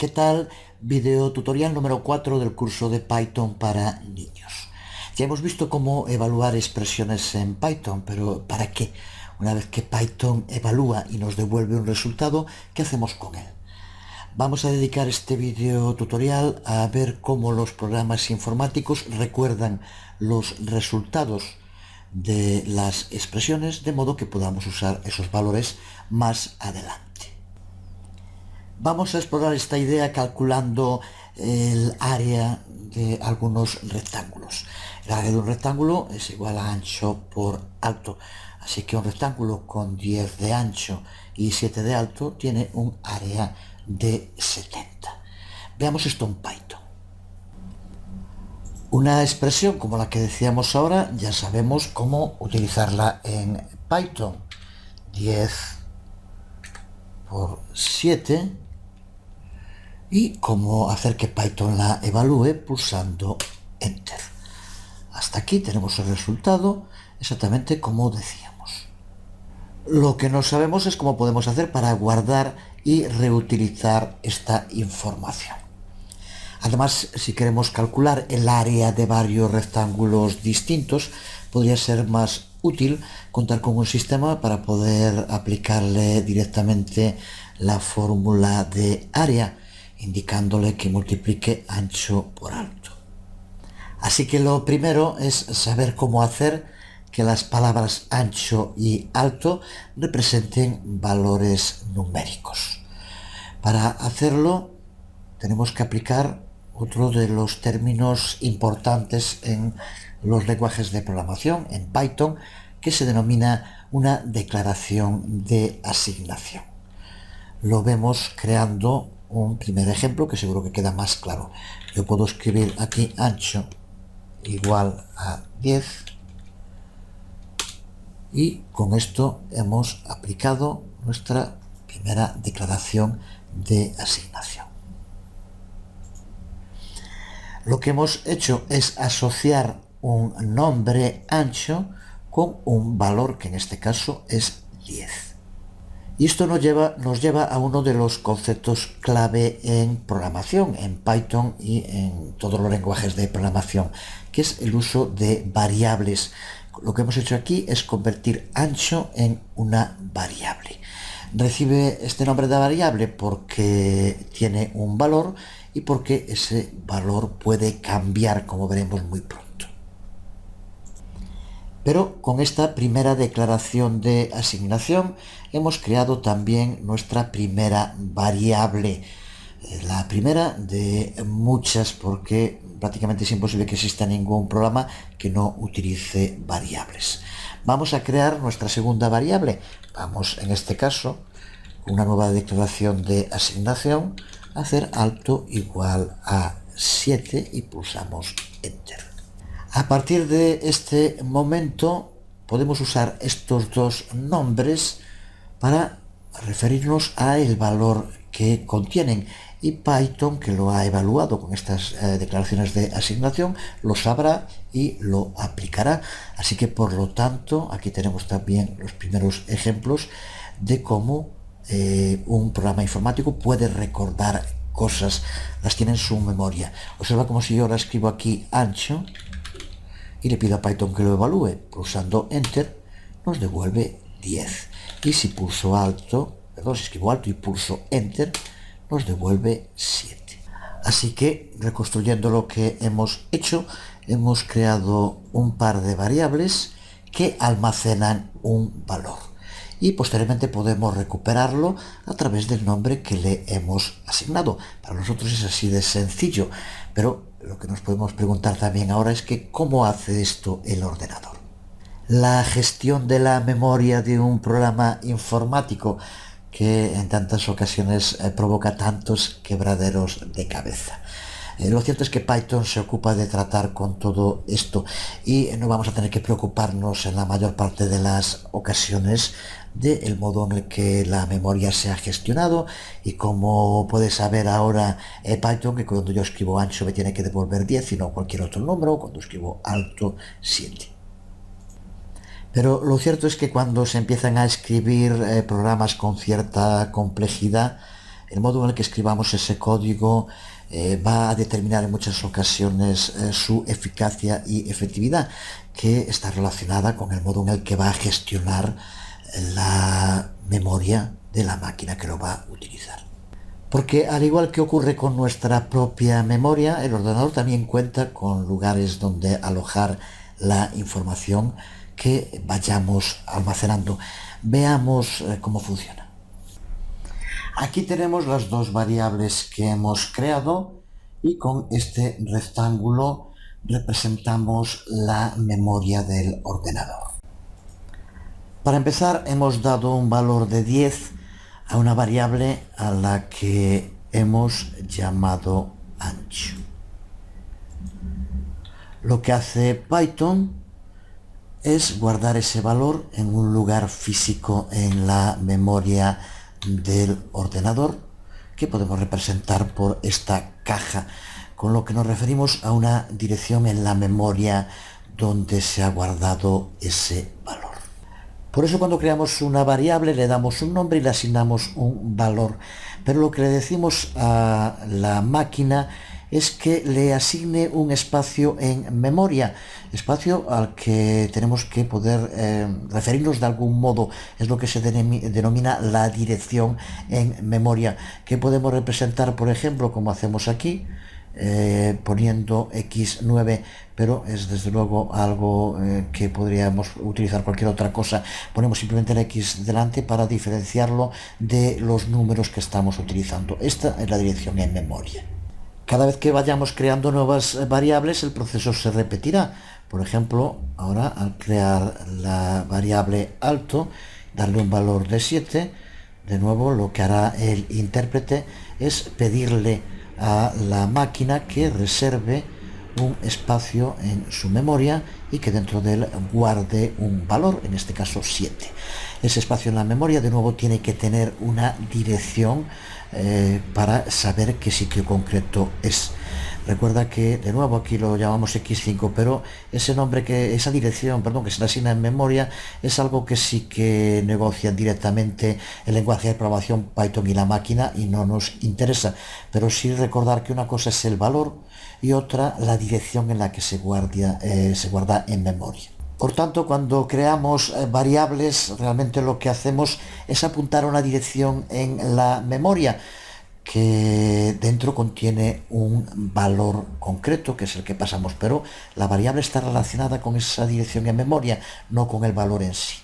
¿Qué tal? Video tutorial número 4 del curso de Python para niños. Ya hemos visto cómo evaluar expresiones en Python, pero ¿para qué? Una vez que Python evalúa y nos devuelve un resultado, ¿qué hacemos con él? Vamos a dedicar este video tutorial a ver cómo los programas informáticos recuerdan los resultados de las expresiones, de modo que podamos usar esos valores más adelante. Vamos a explorar esta idea calculando el área de algunos rectángulos. El área de un rectángulo es igual a ancho por alto, así que un rectángulo con 10 de ancho y 7 de alto tiene un área de 70. Veamos esto en Python. Una expresión como la que decíamos ahora, ya sabemos cómo utilizarla en Python. 10 por 7 y cómo hacer que Python la evalúe pulsando Enter. Hasta aquí tenemos el resultado exactamente como decíamos. Lo que no sabemos es cómo podemos hacer para guardar y reutilizar esta información. Además, si queremos calcular el área de varios rectángulos distintos, podría ser más útil contar con un sistema para poder aplicarle directamente la fórmula de área, indicándole que multiplique ancho por alto. Así que lo primero es saber cómo hacer que las palabras ancho y alto representen valores numéricos. Para hacerlo tenemos que aplicar otro de los términos importantes en los lenguajes de programación, en Python, que se denomina una declaración de asignación. Lo vemos creando un primer ejemplo que seguro que queda más claro. Yo puedo escribir aquí ancho igual a 10 y con esto hemos aplicado nuestra primera declaración de asignación. Lo que hemos hecho es asociar un nombre ancho con un valor que en este caso es 10. Y esto nos lleva a uno de los conceptos clave en programación, en Python y en todos los lenguajes de programación, que es el uso de variables. Lo que hemos hecho aquí es convertir ancho en una variable. Recibe este nombre de variable porque tiene un valor y porque ese valor puede cambiar, como veremos muy pronto. Pero con esta primera declaración de asignación hemos creado también nuestra primera variable. La primera de muchas, porque prácticamente es imposible que exista ningún programa que no utilice variables. Vamos a crear nuestra segunda variable. Vamos, en este caso, con una nueva declaración de asignación, a hacer alto igual a 7 y pulsamos Enter. A partir de este momento podemos usar estos dos nombres para referirnos a el valor que contienen, y Python, que lo ha evaluado con estas declaraciones de asignación, lo sabrá y lo aplicará. Así que por lo tanto aquí tenemos también los primeros ejemplos de cómo un programa informático puede recordar cosas, las tiene en su memoria. Observa como si yo ahora escribo aquí ancho y le pido a Python que lo evalúe. Pulsando Enter nos devuelve 10. Y si pulso alto, si escribo alto y pulso Enter, nos devuelve 7. Así que, reconstruyendo lo que hemos hecho, hemos creado un par de variables que almacenan un valor. Y posteriormente podemos recuperarlo a través del nombre que le hemos asignado. Para nosotros es así de sencillo, pero lo que nos podemos preguntar también ahora es que ¿cómo hace esto el ordenador? La gestión de la memoria de un programa informático que en tantas ocasiones provoca tantos quebraderos de cabeza. Lo cierto es que Python se ocupa de tratar con todo esto y no vamos a tener que preocuparnos en la mayor parte de las ocasiones del modo en el que la memoria se ha gestionado, y como puede saber ahora Python, que cuando yo escribo ancho me tiene que devolver 10 y no cualquier otro número, cuando escribo alto 7. Pero lo cierto es que cuando se empiezan a escribir programas con cierta complejidad, el modo en el que escribamos ese código va a determinar en muchas ocasiones su eficacia y efectividad, que está relacionada con el modo en el que va a gestionar la memoria de la máquina que lo va a utilizar. Porque al igual que ocurre con nuestra propia memoria, el ordenador también cuenta con lugares donde alojar la información que vayamos almacenando. Veamos cómo funciona. Aquí tenemos las dos variables que hemos creado y con este rectángulo representamos la memoria del ordenador. Para empezar, hemos dado un valor de 10 a una variable a la que hemos llamado ancho. Lo que hace Python es guardar ese valor en un lugar físico en la memoria del ordenador, que podemos representar por esta caja, con lo que nos referimos a una dirección en la memoria donde se ha guardado ese valor. Por eso cuando creamos una variable le damos un nombre y le asignamos un valor, pero lo que le decimos a la máquina es que le asigne un espacio en memoria, espacio al que tenemos que poder referirnos de algún modo. Es lo que se denomina la dirección en memoria, que podemos representar, por ejemplo, como hacemos aquí, poniendo x9, pero es desde luego algo que podríamos utilizar cualquier otra cosa. Ponemos simplemente el x delante para diferenciarlo de los números que estamos utilizando. Esta es la dirección en memoria. Cada vez que vayamos creando nuevas variables, el proceso se repetirá. Por ejemplo, ahora al crear la variable alto, darle un valor de 7, de nuevo lo que hará el intérprete es pedirle a la máquina que reserve un espacio en su memoria y que dentro de él guarde un valor, en este caso 7. Ese espacio en la memoria de nuevo tiene que tener una dirección para saber qué sitio concreto es. Recuerda que de nuevo aquí lo llamamos x5, pero esa dirección que se le asigna en memoria es algo que sí que negocian directamente el lenguaje de programación Python y la máquina y no nos interesa. Pero sí recordar que una cosa es el valor y otra la dirección en la que se guarda en memoria. Por tanto, cuando creamos variables, realmente lo que hacemos es apuntar a una dirección en la memoria que dentro contiene un valor concreto, que es el que pasamos, pero la variable está relacionada con esa dirección en memoria, no con el valor en sí.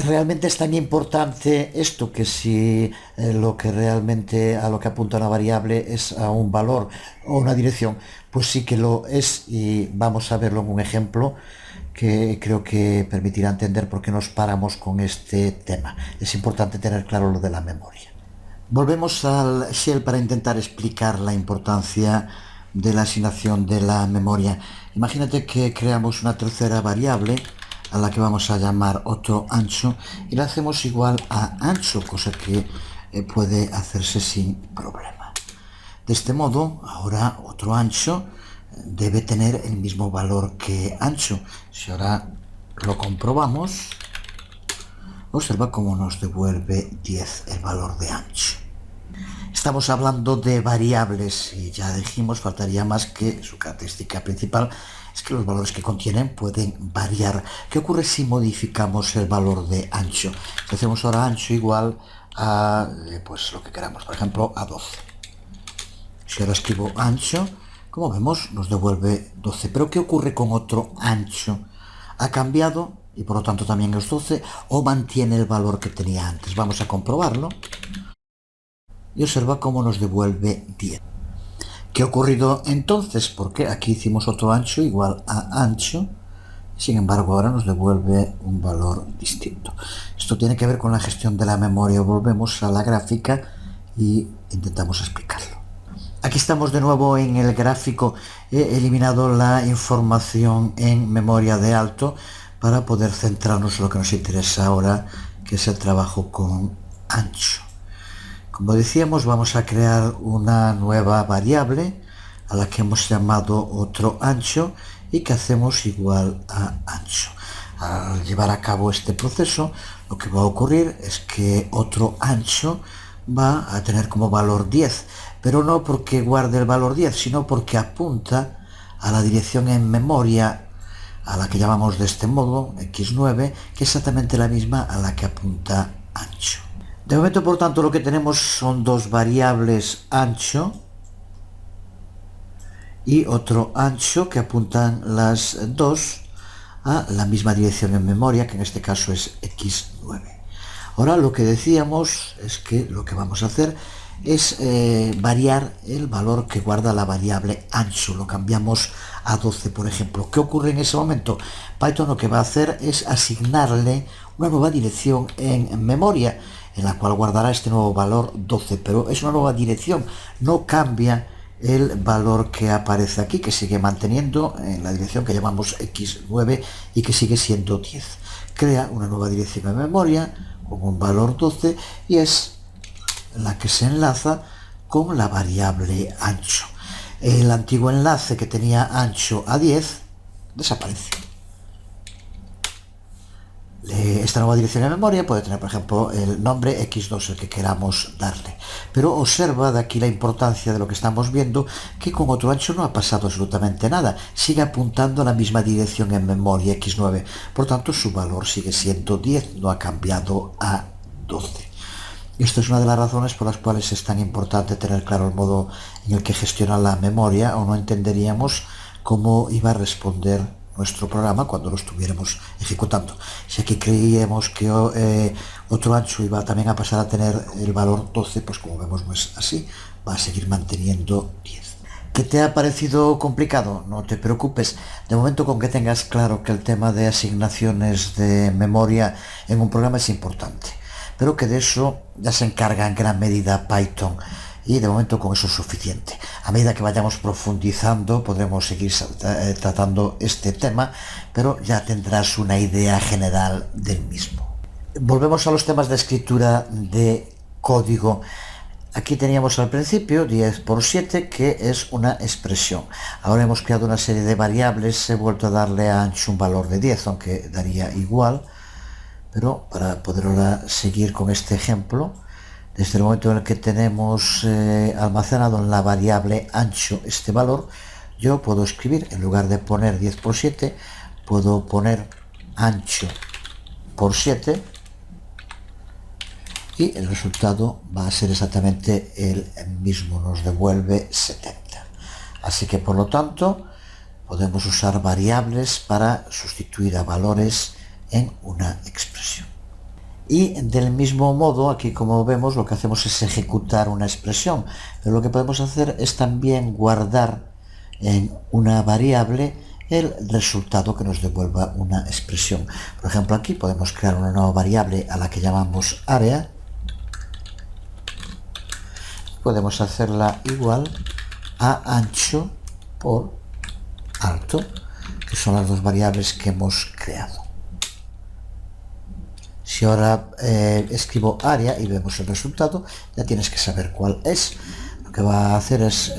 Realmente es tan importante esto que si lo que realmente a lo que apunta una variable es a un valor o una dirección, pues sí que lo es, y vamos a verlo en un ejemplo que creo que permitirá entender por qué nos paramos con este tema. Es importante tener claro lo de la memoria. Volvemos al shell para intentar explicar la importancia de la asignación de la memoria. Imagínate que creamos una tercera variable a la que vamos a llamar otro ancho y la hacemos igual a ancho, cosa que puede hacerse sin problema. De este modo, ahora otro ancho debe tener el mismo valor que ancho. Si ahora lo comprobamos, observa cómo nos devuelve 10 el valor de ancho. Estamos hablando de variables y ya dijimos, faltaría más que su característica principal es que los valores que contienen pueden variar. ¿Qué ocurre si modificamos el valor de ancho? Si hacemos ahora ancho igual a pues lo que queramos, por ejemplo a 12. Si ahora escribo ancho, como vemos nos devuelve 12. Pero ¿qué ocurre con otro ancho? ¿Ha cambiado y por lo tanto también es 12 o mantiene el valor que tenía antes? Vamos a comprobarlo y observa cómo nos devuelve 10. ¿Qué ha ocurrido entonces? Porque aquí hicimos otro ancho igual a ancho, sin embargo ahora nos devuelve un valor distinto. Esto tiene que ver con la gestión de la memoria. Volvemos a la gráfica y intentamos explicarlo. Aquí estamos de nuevo en el gráfico. He eliminado la información en memoria de alto para poder centrarnos en lo que nos interesa ahora, que es el trabajo con ancho. Como decíamos, vamos a crear una nueva variable a la que hemos llamado otro ancho y que hacemos igual a ancho. Al llevar a cabo este proceso, lo que va a ocurrir es que otro ancho va a tener como valor 10, pero no porque guarde el valor 10, sino porque apunta a la dirección en memoria a la que llamamos de este modo x9, que es exactamente la misma a la que apunta ancho. De momento, por tanto, lo que tenemos son dos variables ancho y otro ancho que apuntan las dos a la misma dirección en memoria, que en este caso es x9. Ahora lo que decíamos es que lo que vamos a hacer es variar el valor que guarda la variable ancho. Lo cambiamos a 12, por ejemplo. ¿Qué ocurre en ese momento? Python lo que va a hacer es asignarle una nueva dirección en memoria, en la cual guardará este nuevo valor 12, pero es una nueva dirección, no cambia el valor que aparece aquí, que sigue manteniendo en la dirección que llamamos x9 y que sigue siendo 10. Crea una nueva dirección en memoria con un valor 12 y es la que se enlaza con la variable ancho. El antiguo enlace que tenía ancho a 10 desaparece. Esta nueva dirección de memoria puede tener, por ejemplo, el nombre x2, el que queramos darle. Pero observa de aquí la importancia de lo que estamos viendo, que con otro ancho no ha pasado absolutamente nada. Sigue apuntando a la misma dirección en memoria x9. Por tanto, su valor sigue siendo 10, no ha cambiado a 12. Esto es una de las razones por las cuales es tan importante tener claro el modo en el que gestiona la memoria, o no entenderíamos cómo iba a responder nuestro programa cuando lo estuviéramos ejecutando. Si aquí creíamos que otro ancho iba también a pasar a tener el valor 12, pues como vemos no es así, va a seguir manteniendo 10. ¿Qué te ha parecido complicado? No te preocupes. De momento, con que tengas claro que el tema de asignaciones de memoria en un programa es importante, pero que de eso ya se encarga en gran medida Python, y de momento con eso es suficiente. A medida que vayamos profundizando podremos seguir tratando este tema, pero ya tendrás una idea general del mismo. Volvemos a los temas de escritura de código. Aquí teníamos al principio 10 por 7, que es una expresión. Ahora hemos creado una serie de variables, he vuelto a darle a ancho un valor de 10, aunque daría igual. Pero para poder ahora seguir con este ejemplo, desde el momento en el que tenemos almacenado en la variable ancho este valor, yo puedo escribir, en lugar de poner 10 por 7, puedo poner ancho por 7, y el resultado va a ser exactamente el mismo, nos devuelve 70. Así que, por lo tanto, podemos usar variables para sustituir a valores en una expresión. Y del mismo modo, aquí como vemos, lo que hacemos es ejecutar una expresión, pero lo que podemos hacer es también guardar en una variable el resultado que nos devuelva una expresión. Por ejemplo, aquí podemos crear una nueva variable a la que llamamos área. Podemos hacerla igual a ancho por alto, que son las dos variables que hemos creado. Si ahora escribo área y vemos el resultado, ya tienes que saber cuál es. Lo que va a hacer es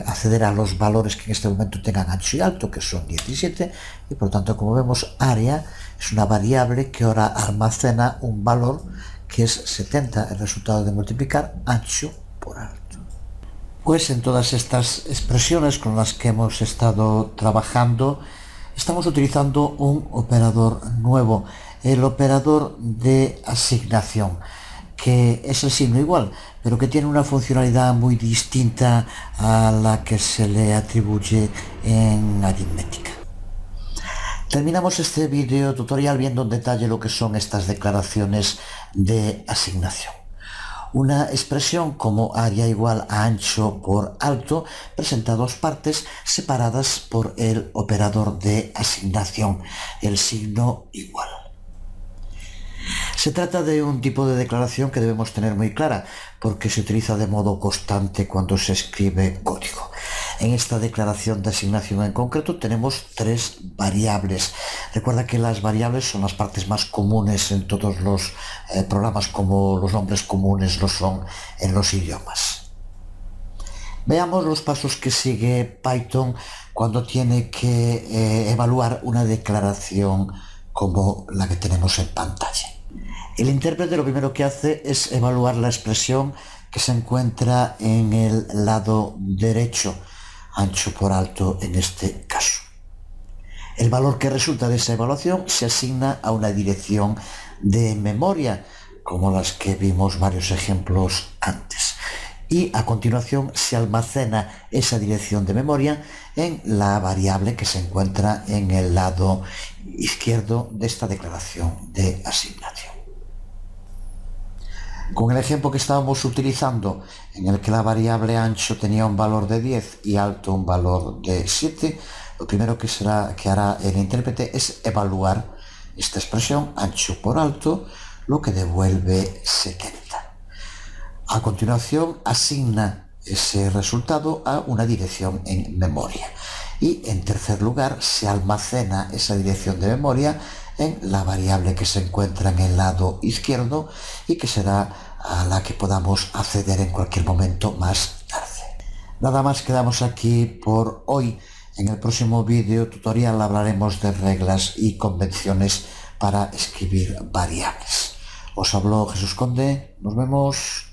acceder a los valores que en este momento tengan ancho y alto, que son 17, y por lo tanto, como vemos, área es una variable que ahora almacena un valor que es 70, el resultado de multiplicar ancho por alto. Pues en todas estas expresiones con las que hemos estado trabajando, estamos utilizando un operador nuevo, el operador de asignación, que es el signo igual, pero que tiene una funcionalidad muy distinta a la que se le atribuye en aritmética. Terminamos este video tutorial viendo en detalle lo que son estas declaraciones de asignación. Una expresión como área igual a ancho por alto presenta dos partes separadas por el operador de asignación, el signo igual. Se trata de un tipo de declaración que debemos tener muy clara, porque se utiliza de modo constante cuando se escribe código. En esta declaración de asignación en concreto tenemos tres variables. Recuerda que las variables son las partes más comunes en todos los programas, como los nombres comunes lo son en los idiomas. Veamos los pasos que sigue Python cuando tiene que evaluar una declaración como la que tenemos en pantalla. El intérprete lo primero que hace es evaluar la expresión que se encuentra en el lado derecho, ancho por alto en este caso. El valor que resulta de esa evaluación se asigna a una dirección de memoria, como las que vimos varios ejemplos antes. Y a continuación se almacena esa dirección de memoria en la variable que se encuentra en el lado izquierdo de esta declaración de asignación. Con el ejemplo que estábamos utilizando, en el que la variable ancho tenía un valor de 10 y alto un valor de 7, lo primero que hará el intérprete es evaluar esta expresión ancho por alto, lo que devuelve 70. A continuación asigna ese resultado a una dirección en memoria. Y en tercer lugar se almacena esa dirección de memoria en la variable que se encuentra en el lado izquierdo y que será a la que podamos acceder en cualquier momento más tarde. Nada más, quedamos aquí por hoy. En el próximo vídeo tutorial hablaremos de reglas y convenciones para escribir variables. Os habló Jesús Conde. Nos vemos.